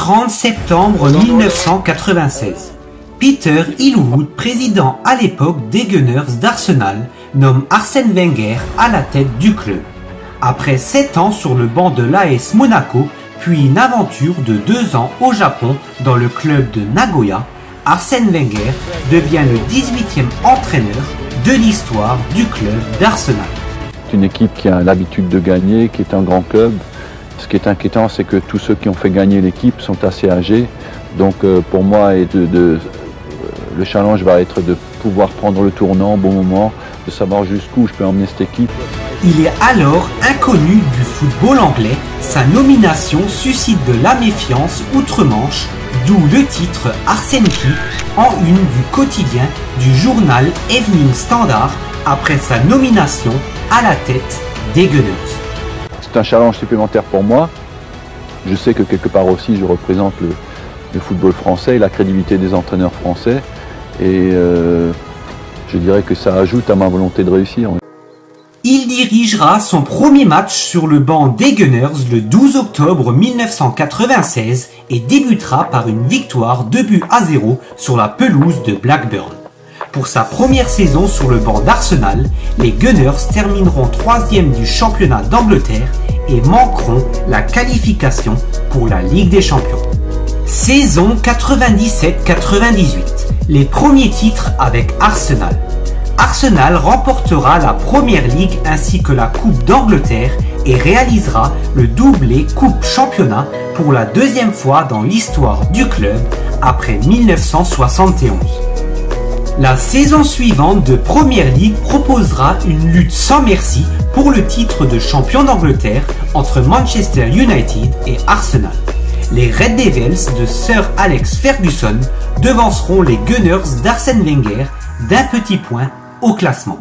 30 septembre 1996. Peter Hill-Wood, président à l'époque des Gunners d'Arsenal, nomme Arsène Wenger à la tête du club. Après 7 ans sur le banc de l'AS Monaco, puis une aventure de 2 ans au Japon dans le club de Nagoya, Arsène Wenger devient le 18e entraîneur de l'histoire du club d'Arsenal. C'est une équipe qui a l'habitude de gagner, qui est un grand club. Ce qui est inquiétant, c'est que tous ceux qui ont fait gagner l'équipe sont assez âgés. Donc pour moi, le challenge va être de pouvoir prendre le tournant au bon moment, de savoir jusqu'où je peux emmener cette équipe. Il est alors inconnu du football anglais. Sa nomination suscite de la méfiance outre-Manche, d'où le titre Arsène qui en une du quotidien du journal Evening Standard après sa nomination à la tête des Gunners. C'est un challenge supplémentaire pour moi. Je sais que quelque part aussi je représente le football français et la crédibilité des entraîneurs français. Et je dirais que ça ajoute à ma volonté de réussir. Il dirigera son premier match sur le banc des Gunners le 12 octobre 1996 et débutera par une victoire 2-0 sur la pelouse de Blackburn. Pour sa première saison sur le banc d'Arsenal, les Gunners termineront 3e du championnat d'Angleterre et manqueront la qualification pour la Ligue des Champions. Saison 97-98, les premiers titres avec Arsenal. Arsenal remportera la Première Ligue ainsi que la Coupe d'Angleterre et réalisera le doublé Coupe Championnat pour la 2e fois dans l'histoire du club après 1971. La saison suivante de Première Ligue proposera une lutte sans merci pour le titre de champion d'Angleterre entre Manchester United et Arsenal. Les Red Devils de Sir Alex Ferguson devanceront les Gunners d'Arsène Wenger d'un petit point au classement.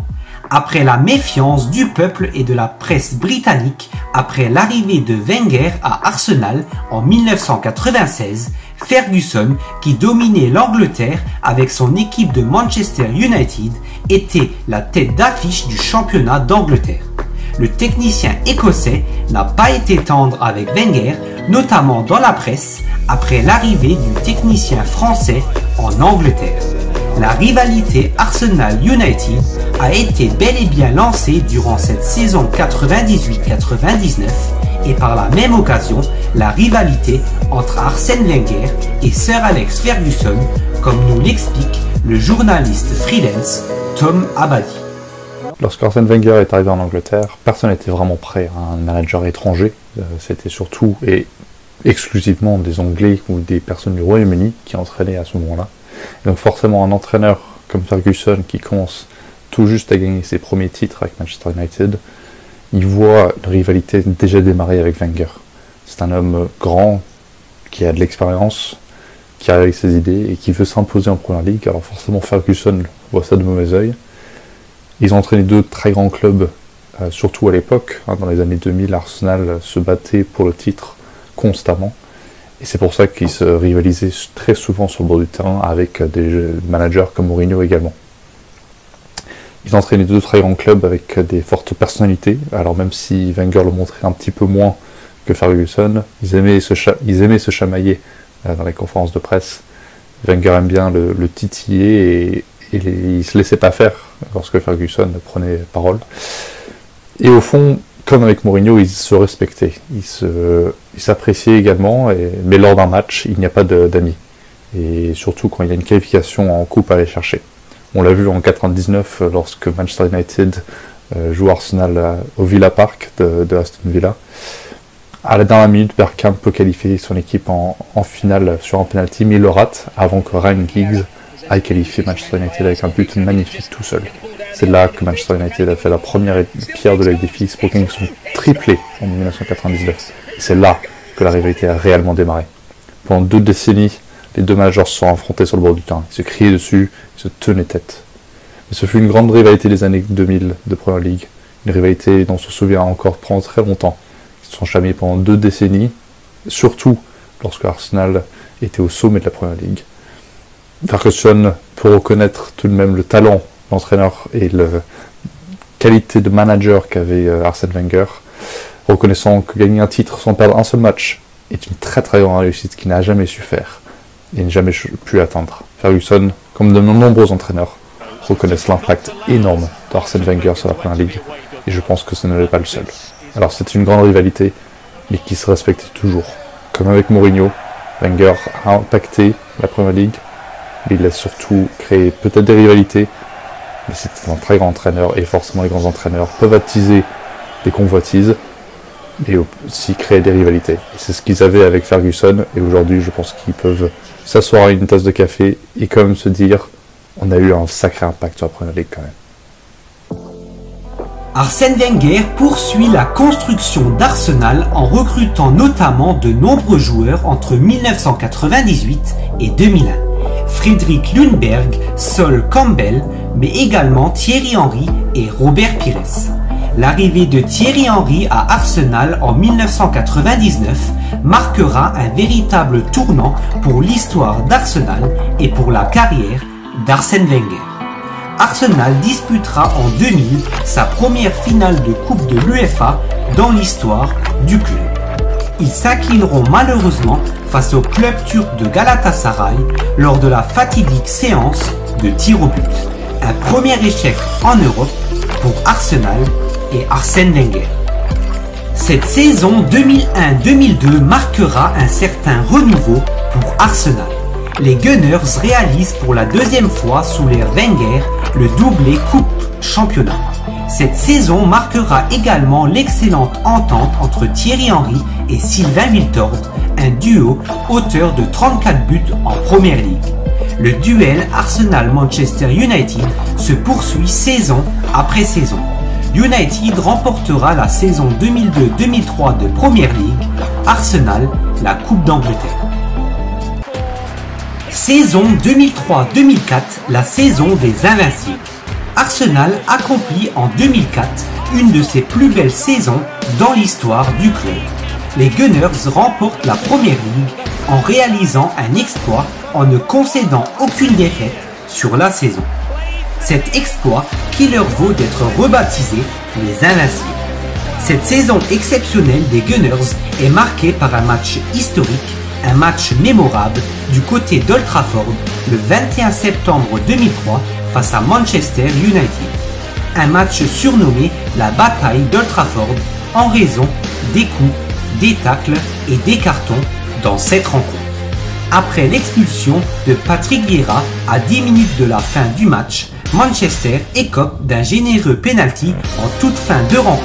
Après la méfiance du peuple et de la presse britannique après l'arrivée de Wenger à Arsenal en 1996, Ferguson, qui dominait l'Angleterre avec son équipe de Manchester United, était la tête d'affiche du championnat d'Angleterre. Le technicien écossais n'a pas été tendre avec Wenger, notamment dans la presse, après l'arrivée du technicien français en Angleterre. La rivalité Arsenal-United a été bel et bien lancée durant cette saison 98-99 et par la même occasion, la rivalité entre Arsène Wenger et Sir Alex Ferguson, comme nous l'explique le journaliste freelance Tom Abadi. Lorsque Arsène Wenger est arrivé en Angleterre, personne n'était vraiment prêt à un manager étranger. C'était surtout et exclusivement des Anglais ou des personnes du Royaume-Uni qui entraînaient à ce moment-là. Donc forcément un entraîneur comme Ferguson qui commence tout juste à gagner ses premiers titres avec Manchester United, il voit une rivalité déjà démarrer avec Wenger. C'est un homme grand, qui a de l'expérience, qui a avec ses idées et qui veut s'imposer en Première Ligue. Alors forcément Ferguson voit ça de mauvais oeil. Ils ont entraîné 2 très grands clubs, surtout à l'époque. Dans les années 2000, Arsenal se battait pour le titre constamment. Et c'est pour ça qu'ils se rivalisaient très souvent sur le bord du terrain avec des managers comme Mourinho également. Ils ont entraîné 2 très grands clubs avec des fortes personnalités. Alors même si Wenger le montrait un petit peu moins que Ferguson, ils aimaient se chamailler dans les conférences de presse. Wenger aime bien le titiller et il ne se laissait pas faire lorsque Ferguson prenait parole. Et au fond, comme avec Mourinho, ils se respectaient, ils s'appréciaient également, mais lors d'un match, il n'y a pas d'amis. Et surtout quand il y a une qualification en coupe à aller chercher. On l'a vu en 99 lorsque Manchester United joue Arsenal au Villa Park de Aston Villa. À la dernière minute, Bergkamp peut qualifier son équipe en finale sur un penalty, mais il le rate avant que Ryan Giggs aille qualifier Manchester United avec un but magnifique tout seul. C'est là que Manchester United a fait la première pierre de l'édifice pour gagner son triplé en 1999. C'est là que la rivalité a réellement démarré. Pendant 2 décennies, les 2 managers se sont affrontés sur le bord du terrain. Ils se criaient dessus, ils se tenaient tête. Mais ce fut une grande rivalité des années 2000 de Premier League. Une rivalité dont on se souvient encore pendant très longtemps. Ils se sont chamaillés pendant 2 décennies, surtout lorsque Arsenal était au sommet de la Premier League. Ferguson peut reconnaître tout de même le talent de l'entraîneur et la qualité de manager qu'avait Arsène Wenger, reconnaissant que gagner un titre sans perdre un seul match est une très très grande réussite qu'il n'a jamais su faire et n'a jamais pu atteindre. Ferguson, comme de nombreux entraîneurs, reconnaissent l'impact énorme d'Arsène Wenger sur la Première Ligue, et je pense que ce n'est pas le seul. Alors c'est une grande rivalité, mais qui se respecte toujours. Comme avec Mourinho, Wenger a impacté la Première Ligue, mais il a surtout créé peut-être des rivalités, mais c'est un très grand entraîneur, et forcément les grands entraîneurs peuvent attiser des convoitises, mais aussi créer des rivalités. C'est ce qu'ils avaient avec Ferguson, et aujourd'hui je pense qu'ils peuvent s'asseoir à une tasse de café et quand même se dire on a eu un sacré impact sur la Première Ligue quand même. Arsène Wenger poursuit la construction d'Arsenal en recrutant notamment de nombreux joueurs entre 1998 et 2001. Frédéric Ljungberg, Sol Campbell, mais également Thierry Henry et Robert Pires. L'arrivée de Thierry Henry à Arsenal en 1999 marquera un véritable tournant pour l'histoire d'Arsenal et pour la carrière d'Arsène Wenger. Arsenal disputera en 2000 sa première finale de Coupe de l'UEFA dans l'histoire du club. Ils s'inclineront malheureusement face au club turc de Galatasaray lors de la fatidique séance de tir au but. Un premier échec en Europe pour Arsenal et Arsène Wenger. Cette saison 2001-2002 marquera un certain renouveau pour Arsenal. Les Gunners réalisent pour la deuxième fois sous l'ère Wenger le doublé Coupe Championnat. Cette saison marquera également l'excellente entente entre Thierry Henry et Sylvain Wiltord, un duo auteur de 34 buts en Première Ligue. Le duel Arsenal-Manchester United se poursuit saison après saison. United remportera la saison 2002-2003 de Première Ligue, Arsenal la Coupe d'Angleterre. Saison 2003-2004, la saison des Invincibles. Arsenal accomplit en 2004 une de ses plus belles saisons dans l'histoire du club. Les Gunners remportent la Première Ligue en réalisant un exploit en ne concédant aucune défaite sur la saison. Cet exploit qui leur vaut d'être rebaptisés les Invincibles. Cette saison exceptionnelle des Gunners est marquée par un match historique, un match mémorable du côté d'Old Trafford le 21 septembre 2003 face à Manchester United. Un match surnommé la bataille d'Old Trafford en raison des coups, des tacles et des cartons dans cette rencontre. Après l'expulsion de Patrick Vieira à 10 minutes de la fin du match, Manchester écope d'un généreux penalty en toute fin de rencontre.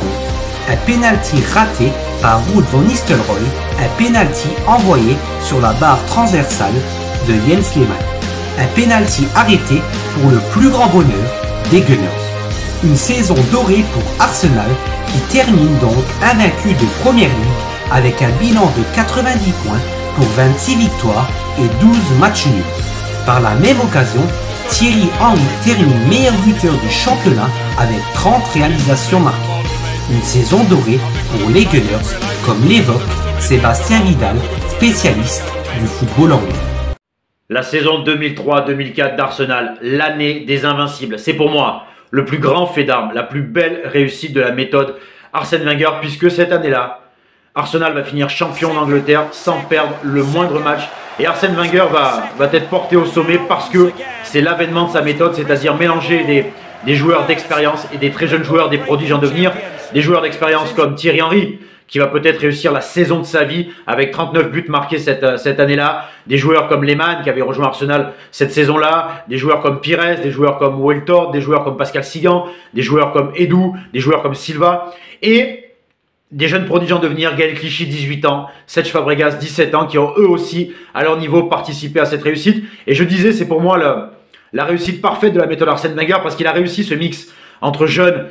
Un penalty raté par Ruud van Nistelrooy, un penalty envoyé sur la barre transversale de Jens Lehmann. Un penalty arrêté pour le plus grand bonheur des Gunners. Une saison dorée pour Arsenal qui termine donc invaincu de Première Ligue avec un bilan de 90 points pour 26 victoires et 12 matchs nuls. Par la même occasion, Thierry Henry termine meilleur buteur du championnat avec 30 réalisations marquées. Une saison dorée pour les Gunners, comme l'évoque Sébastien Vidal, spécialiste du football anglais. La saison 2003-2004 d'Arsenal, l'année des Invincibles. C'est pour moi le plus grand fait d'armes, la plus belle réussite de la méthode Arsène Wenger, puisque cette année-là, Arsenal va finir champion d'Angleterre sans perdre le moindre match. Et Arsène Wenger va être porté au sommet parce que c'est l'avènement de sa méthode, c'est-à-dire mélanger des joueurs d'expérience et des très jeunes joueurs, des prodiges en devenir. Des joueurs d'expérience comme Thierry Henry, qui va peut-être réussir la saison de sa vie avec 39 buts marqués cette année-là. Des joueurs comme Lehmann, qui avait rejoint Arsenal cette saison-là. Des joueurs comme Pires, des joueurs comme Wiltord, des joueurs comme Pascal Sigan, des joueurs comme Edu, des joueurs comme Silva. Et des jeunes prodiges en devenir, Gaël Clichy, 18 ans, Serge Fabregas, 17 ans, qui ont eux aussi, à leur niveau, participé à cette réussite. Et je disais, c'est pour moi la réussite parfaite de la méthode Arsène Wenger, parce qu'il a réussi ce mix entre jeunes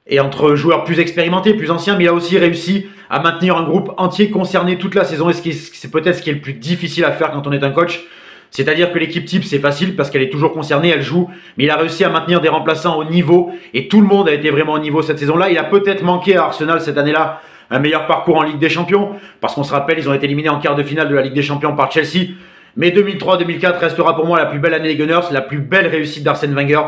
et entre joueurs plus expérimentés, plus anciens, mais il a aussi réussi à maintenir un groupe entier concerné toute la saison, et c'est peut-être ce qui est le plus difficile à faire quand on est un coach. C'est-à-dire que l'équipe type, c'est facile parce qu'elle est toujours concernée, elle joue, mais il a réussi à maintenir des remplaçants au niveau, et tout le monde a été vraiment au niveau cette saison-là. Il a peut-être manqué à Arsenal cette année-là un meilleur parcours en Ligue des Champions, parce qu'on se rappelle, ils ont été éliminés en quart de finale de la Ligue des Champions par Chelsea. Mais 2003-2004 restera pour moi la plus belle année des Gunners, la plus belle réussite d'Arsène Wenger,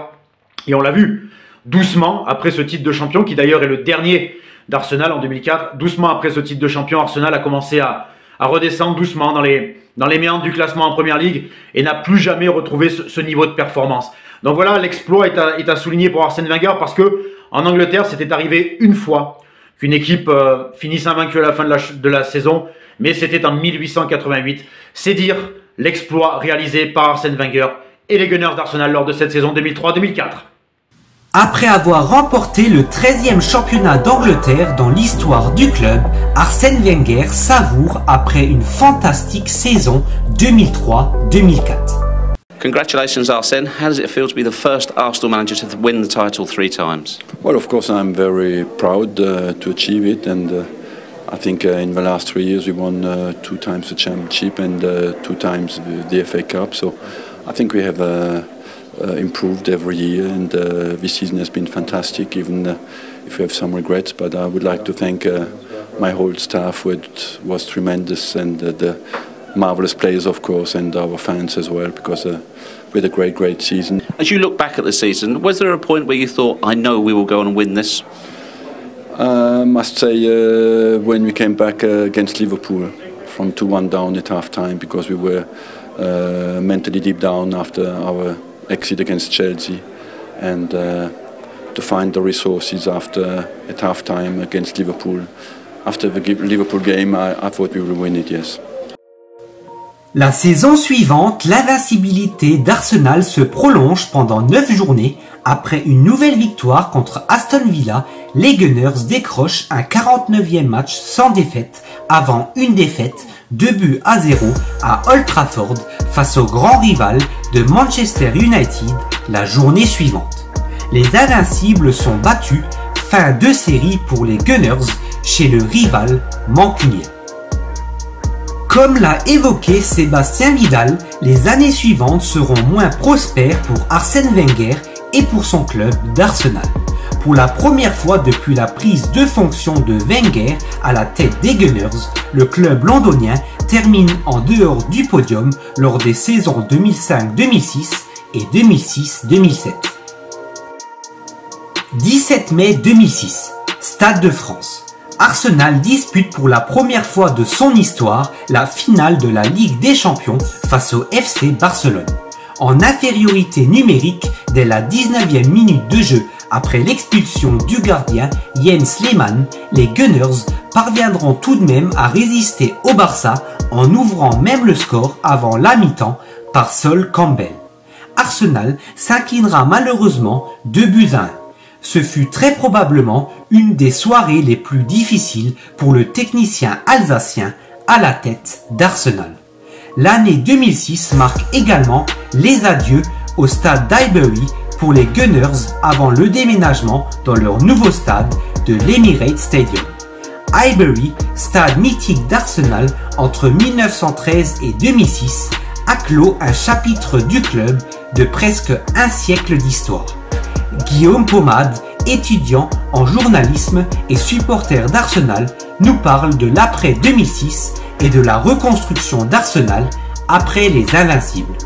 et on l'a vu. Doucement, après ce titre de champion, qui d'ailleurs est le dernier d'Arsenal en 2004, doucement après ce titre de champion, Arsenal a commencé à à redescendre doucement dans les méandres du classement en Première Ligue et n'a plus jamais retrouvé ce niveau de performance. Donc voilà, l'exploit est à souligner pour Arsène Wenger parce que en Angleterre, c'était arrivé une fois qu'une équipe finisse invaincue à la fin de la saison, mais c'était en 1888. C'est dire l'exploit réalisé par Arsène Wenger et les Gunners d'Arsenal lors de cette saison 2003-2004. Après avoir remporté le 13e championnat d'Angleterre dans l'histoire du club, Arsène Wenger savoure après une fantastique saison 2003-2004. Congratulations, Arsene. How does it feel to be the first Arsenal manager to win the title 3 times? Well, of course, I'm very proud to achieve it, and I think in the last 3 years we won 2 times the championship and 2 times the FA Cup. So I think we have improved every year, and this season has been fantastic, even if we have some regrets. But I would like to thank my whole staff, which was tremendous, and the marvellous players, of course, and our fans as well, because we had a great season. As you look back at the season, was there a point where you thought, I know we will go on and win this? I must say when we came back against Liverpool from 2-1 down at half-time, because we were mentally deep down after our exit against Chelsea, and to find the resources after at half-time against Liverpool. After the Liverpool game, I thought we would win it, yes. La saison suivante, l'invincibilité d'Arsenal se prolonge pendant 9 journées. Après une nouvelle victoire contre Aston Villa, les Gunners décrochent un 49e match sans défaite avant une défaite 2-0 à Old Trafford face au grand rival de Manchester United la journée suivante. Les Invincibles sont battus, fin de série pour les Gunners chez le rival mancunien. Comme l'a évoqué Sébastien Vidal, les années suivantes seront moins prospères pour Arsène Wenger et pour son club d'Arsenal. Pour la première fois depuis la prise de fonction de Wenger à la tête des Gunners, le club londonien termine en dehors du podium lors des saisons 2005-2006 et 2006-2007. 17 mai 2006, Stade de France. Arsenal dispute pour la première fois de son histoire la finale de la Ligue des Champions face au FC Barcelone. En infériorité numérique dès la 19e minute de jeu après l'expulsion du gardien Jens Lehmann, les Gunners parviendront tout de même à résister au Barça en ouvrant même le score avant la mi-temps par Sol Campbell. Arsenal s'inclinera malheureusement 2-1. Ce fut très probablement une des soirées les plus difficiles pour le technicien alsacien à la tête d'Arsenal. L'année 2006 marque également les adieux au stade d'Highbury pour les Gunners avant le déménagement dans leur nouveau stade de l'Emirates Stadium. Highbury, stade mythique d'Arsenal entre 1913 et 2006, a clos un chapitre du club de presque un siècle d'histoire. Guillaume Pomade, étudiant en journalisme et supporter d'Arsenal, nous parle de l'après 2006 et de la reconstruction d'Arsenal après les Invincibles.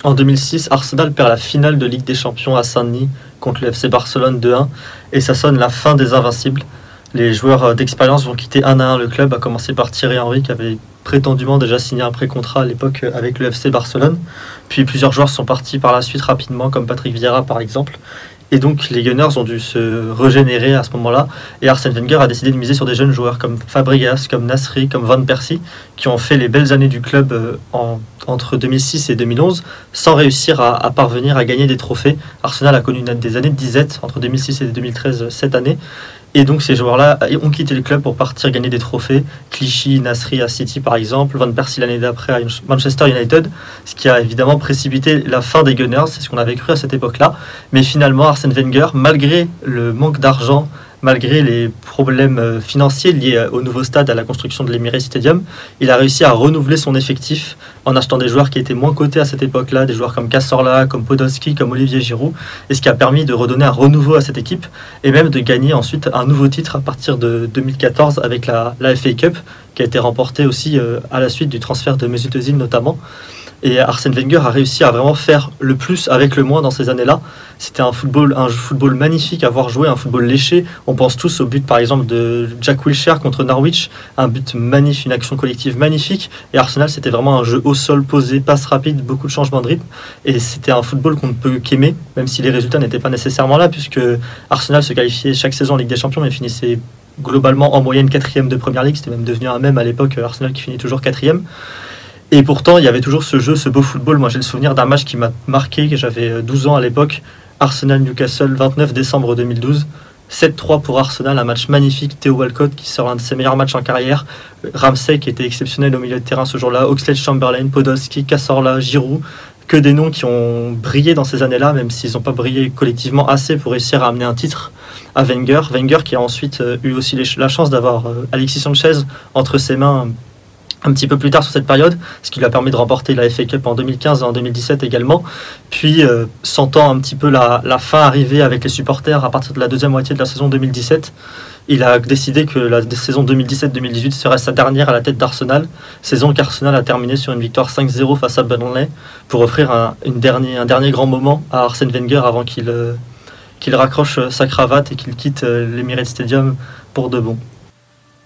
En 2006, Arsenal perd la finale de Ligue des Champions à Saint-Denis contre le FC Barcelone 2-1 et ça sonne la fin des Invincibles. Les joueurs d'expérience vont quitter un à un le club, à commencer par Thierry Henry qui avait prétendument déjà signé un pré-contrat à l'époque avec le FC Barcelone. Puis plusieurs joueurs sont partis par la suite rapidement, comme Patrick Vieira par exemple. Et donc les Gunners ont dû se régénérer à ce moment-là. Et Arsène Wenger a décidé de miser sur des jeunes joueurs comme Fabregas, comme Nasri, comme Van Persie, qui ont fait les belles années du club entre 2006 et 2011, sans réussir à parvenir à gagner des trophées. Arsenal a connu des années de disette entre 2006 et 2013 cette année. Et donc ces joueurs-là ont quitté le club pour partir gagner des trophées. Clichy, Nasri à City par exemple, Van Persie l'année d'après à Manchester United, ce qui a évidemment précipité la fin des Gunners, c'est ce qu'on avait cru à cette époque-là. Mais finalement Arsène Wenger, malgré le manque d'argent, malgré les problèmes financiers liés au nouveau stade, à la construction de l'Emirates Stadium, il a réussi à renouveler son effectif en achetant des joueurs qui étaient moins cotés à cette époque-là, des joueurs comme Cazorla, comme Podolski, comme Olivier Giroud, et ce qui a permis de redonner un renouveau à cette équipe, et même de gagner ensuite un nouveau titre à partir de 2014 avec la FA Cup, qui a été remportée aussi à la suite du transfert de Mesut Özil notamment. Et Arsène Wenger a réussi à vraiment faire le plus avec le moins dans ces années-là. C'était un football magnifique à voir jouer, un football léché. On pense tous au but par exemple de Jack Wilshere contre Norwich, un but magnifique, une action collective magnifique. Et Arsenal, c'était vraiment un jeu au sol, posé, passe rapide, beaucoup de changements de rythme. Et c'était un football qu'on ne peut qu'aimer, même si les résultats n'étaient pas nécessairement là, puisque Arsenal se qualifiait chaque saison en Ligue des Champions, mais finissait globalement en moyenne 4e de Première Ligue. C'était même devenu un mème à l'époque, Arsenal qui finit toujours 4e. Et pourtant, il y avait toujours ce jeu, ce beau football. Moi, j'ai le souvenir d'un match qui m'a marqué, que j'avais 12 ans à l'époque. Arsenal-Newcastle, 29 décembre 2012. 7-3 pour Arsenal, un match magnifique. Theo Walcott qui sort un de ses meilleurs matchs en carrière. Ramsey qui était exceptionnel au milieu de terrain ce jour-là. Oxlade-Chamberlain, Podolski, Cazorla, Giroud. Que des noms qui ont brillé dans ces années-là, même s'ils n'ont pas brillé collectivement assez pour réussir à amener un titre à Wenger. Wenger qui a ensuite eu aussi la chance d'avoir Alexis Sanchez entre ses mains un petit peu plus tard sur cette période, ce qui lui a permis de remporter la FA Cup en 2015 et en 2017 également. Puis, sentant un petit peu la fin arriver avec les supporters à partir de la deuxième moitié de la saison 2017, il a décidé que la saison 2017-2018 serait sa dernière à la tête d'Arsenal, saison qu'Arsenal a terminée sur une victoire 5-0 face à Burnley, pour offrir un dernier grand moment à Arsène Wenger avant qu'il raccroche sa cravate et qu'il quitte l'Emirates Stadium pour de bon.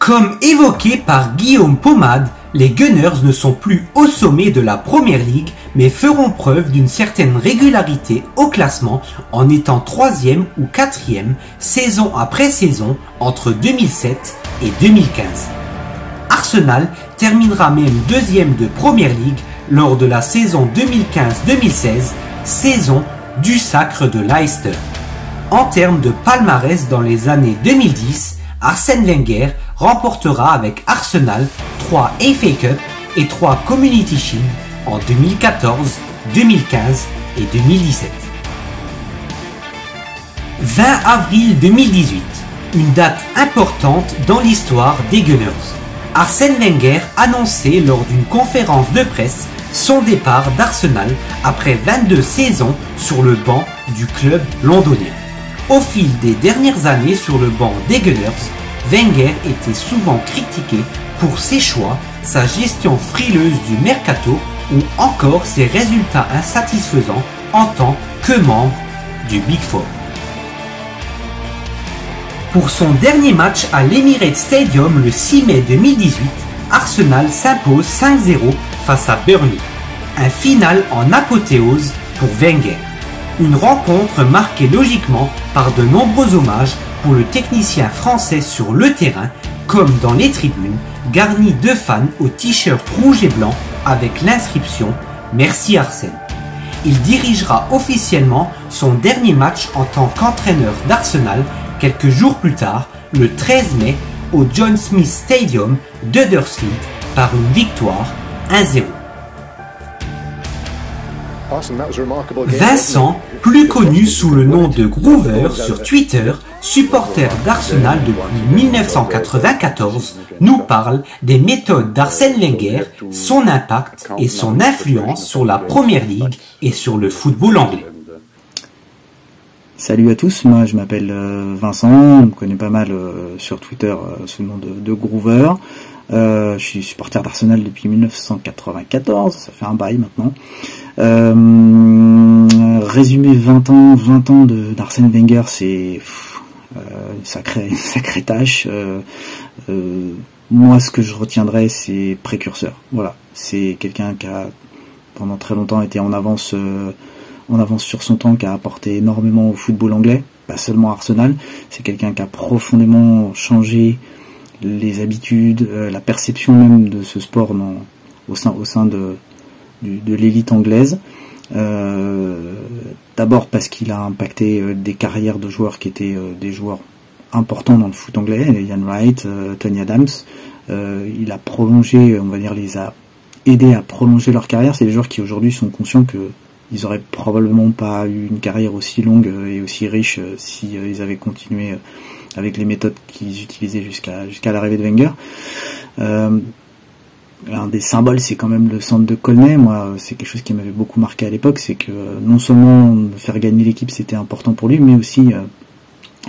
Comme évoqué par Guillaume Pomade, les Gunners ne sont plus au sommet de la Premier League, mais feront preuve d'une certaine régularité au classement en étant 3e ou 4e saison après saison entre 2007 et 2015. Arsenal terminera même 2e de Premier League lors de la saison 2015-2016, saison du sacre de Leicester. En termes de palmarès dans les années 2010, Arsène Wenger remportera avec Arsenal 3 FA Cup et 3 Community Shield en 2014, 2015 et 2017. 20 avril 2018, une date importante dans l'histoire des Gunners. Arsène Wenger annonçait lors d'une conférence de presse son départ d'Arsenal après 22 saisons sur le banc du club londonien. Au fil des dernières années sur le banc des Gunners, Wenger était souvent critiqué pour ses choix, sa gestion frileuse du mercato ou encore ses résultats insatisfaisants en tant que membre du Big Four. Pour son dernier match à l'Emirates Stadium le 6 mai 2018, Arsenal s'impose 5-0 face à Burnley. Un final en apothéose pour Wenger. Une rencontre marquée logiquement par de nombreux hommages pour le technicien français sur le terrain, comme dans les tribunes, garnies de fans au t-shirt rouge et blanc avec l'inscription « Merci Arsène ». Il dirigera officiellement son dernier match en tant qu'entraîneur d'Arsenal quelques jours plus tard, le 13 mai, au John Smith Stadium d'Huddersfield par une victoire 1-0. Vincent, plus connu sous le nom de Groover sur Twitter, supporter d'Arsenal depuis 1994, nous parle des méthodes d'Arsène Wenger, son impact et son influence sur la Premier League et sur le football anglais. Salut à tous, moi je m'appelle Vincent, on me connaît pas mal sur Twitter sous le nom de Groover. Je suis supporter d'Arsenal depuis 1994, ça fait un bail maintenant. Résumé 20 ans d'Arsène Wenger, c'est une sacrée tâche. Moi ce que je retiendrai c'est précurseur. Voilà, c'est quelqu'un qui a pendant très longtemps été en avance sur son temps, qui a apporté énormément au football anglais, pas seulement à Arsenal. C'est quelqu'un qui a profondément changé les habitudes, la perception même de ce sport au sein de l'élite anglaise. D'abord parce qu'il a impacté des carrières de joueurs qui étaient des joueurs importants dans le foot anglais, Ian Wright, Tony Adams. Il a prolongé, on va dire, les a aidés à prolonger leur carrière. C'est des joueurs qui aujourd'hui sont conscients que ils auraient probablement pas eu une carrière aussi longue et aussi riche si ils avaient continué avec les méthodes qu'ils utilisaient jusqu'à l'arrivée de Wenger. Un des symboles, c'est quand même le centre de Colney. Moi, c'est quelque chose qui m'avait beaucoup marqué à l'époque, c'est que non seulement de faire gagner l'équipe, c'était important pour lui, mais aussi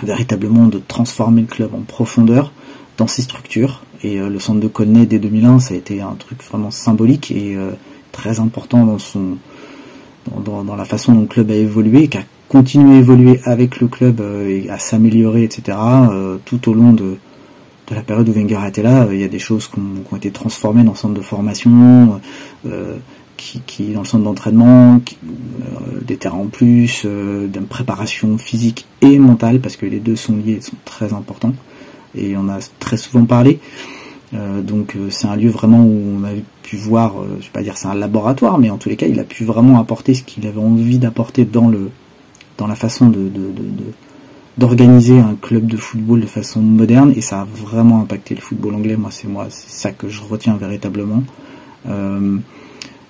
véritablement de transformer le club en profondeur dans ses structures. Et le centre de Colney dès 2001, ça a été un truc vraiment symbolique et très important dans la façon dont le club a évolué, qui a continué à évoluer avec le club et à s'améliorer, etc. Tout au long de la période où Wenger était là. Il y a des choses qui ont été transformées dans le centre de formation, qui dans le centre d'entraînement, des terrains en plus, d'une préparation physique et mentale, parce que les deux sont liés, sont très importants, et on a très souvent parlé. Donc c'est un lieu vraiment où on a pu voir, je vais pas dire c'est un laboratoire, mais en tous les cas il a pu vraiment apporter ce qu'il avait envie d'apporter dans la façon d'organiser un club de football de façon moderne, et ça a vraiment impacté le football anglais. C'est ça que je retiens véritablement.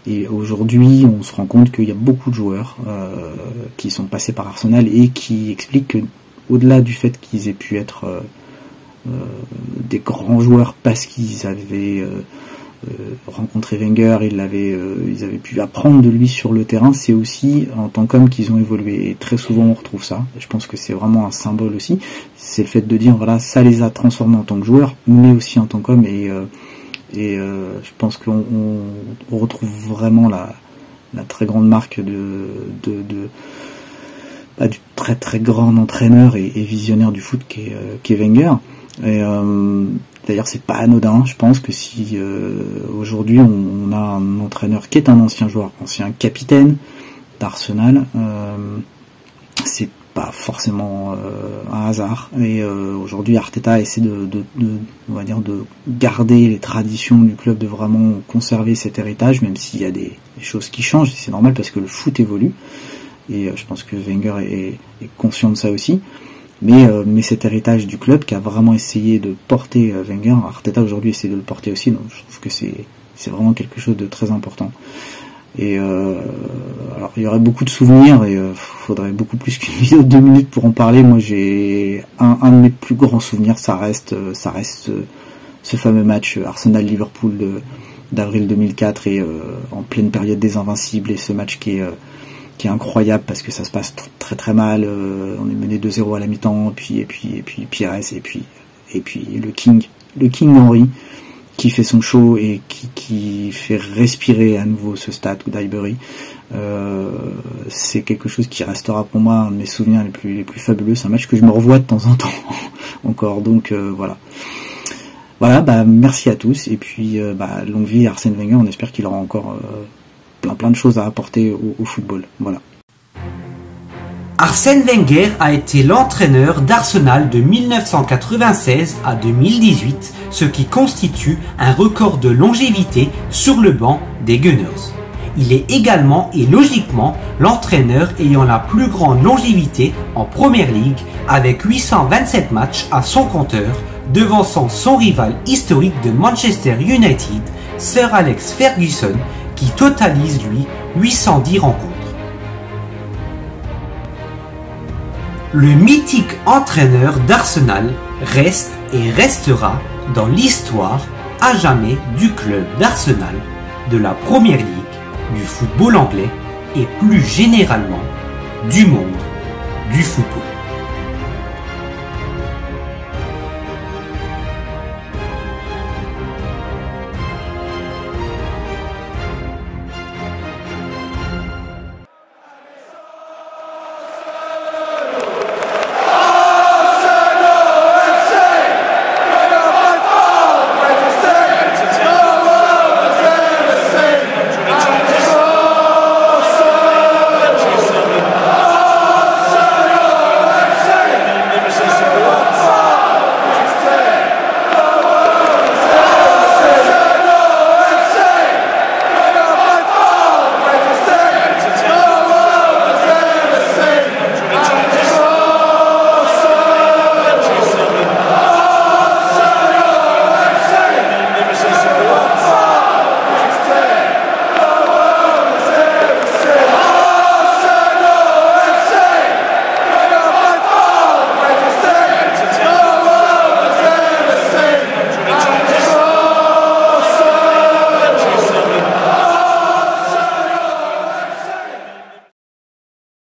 Et aujourd'hui, on se rend compte qu'il y a beaucoup de joueurs qui sont passés par Arsenal et qui expliquent que, au-delà du fait qu'ils aient pu être des grands joueurs parce qu'ils avaient rencontré Wenger, ils avaient pu apprendre de lui sur le terrain, c'est aussi en tant qu'homme qu'ils ont évolué. Et très souvent, on retrouve ça. Et je pense que c'est vraiment un symbole aussi. C'est le fait de dire, voilà, ça les a transformés en tant que joueurs, mais aussi en tant qu'hommes. Et je pense qu'on retrouve vraiment la très grande marque du très très grand entraîneur et visionnaire du foot qui est Wenger. Et d'ailleurs c'est pas anodin. Je pense que si aujourd'hui on a un entraîneur qui est un ancien joueur, ancien capitaine d'Arsenal, c'est pas forcément un hasard. Et aujourd'hui Arteta essaie on va dire de garder les traditions du club, de vraiment conserver cet héritage, même s'il y a des choses qui changent. C'est normal parce que le foot évolue, et je pense que Wenger est conscient de ça aussi. Mais cet héritage du club qui a vraiment essayé de porter Wenger, Arteta aujourd'hui essaie de le porter aussi, donc je trouve que c'est vraiment quelque chose de très important. Et alors il y aurait beaucoup de souvenirs, et faudrait beaucoup plus qu'une vidéo de 2 minutes pour en parler. Moi j'ai un de mes plus grands souvenirs, ça reste ce fameux match Arsenal-Liverpool d'avril 2004, et en pleine période des Invincibles, et ce match qui est incroyable parce que ça se passe très très mal. On est mené 2-0 à la mi-temps, et puis Pires, et puis le King Henry qui fait son show et qui fait respirer à nouveau ce stade d'Highbury. C'est quelque chose qui restera pour moi un de mes souvenirs les plus fabuleux. C'est un match que je me revois de temps en temps encore. Donc voilà. Voilà, merci à tous, et puis longue vie à Arsène Wenger. On espère qu'il aura encore plein de choses à apporter au football. Voilà. Arsène Wenger a été l'entraîneur d'Arsenal de 1996 à 2018, ce qui constitue un record de longévité sur le banc des Gunners. Il est également et logiquement l'entraîneur ayant la plus grande longévité en Premier League, avec 827 matchs à son compteur, devançant son rival historique de Manchester United, Sir Alex Ferguson, qui totalise lui 810 rencontres. Le mythique entraîneur d'Arsenal reste et restera dans l'histoire à jamais du club d'Arsenal, de la Premier League, du football anglais et plus généralement du monde du football.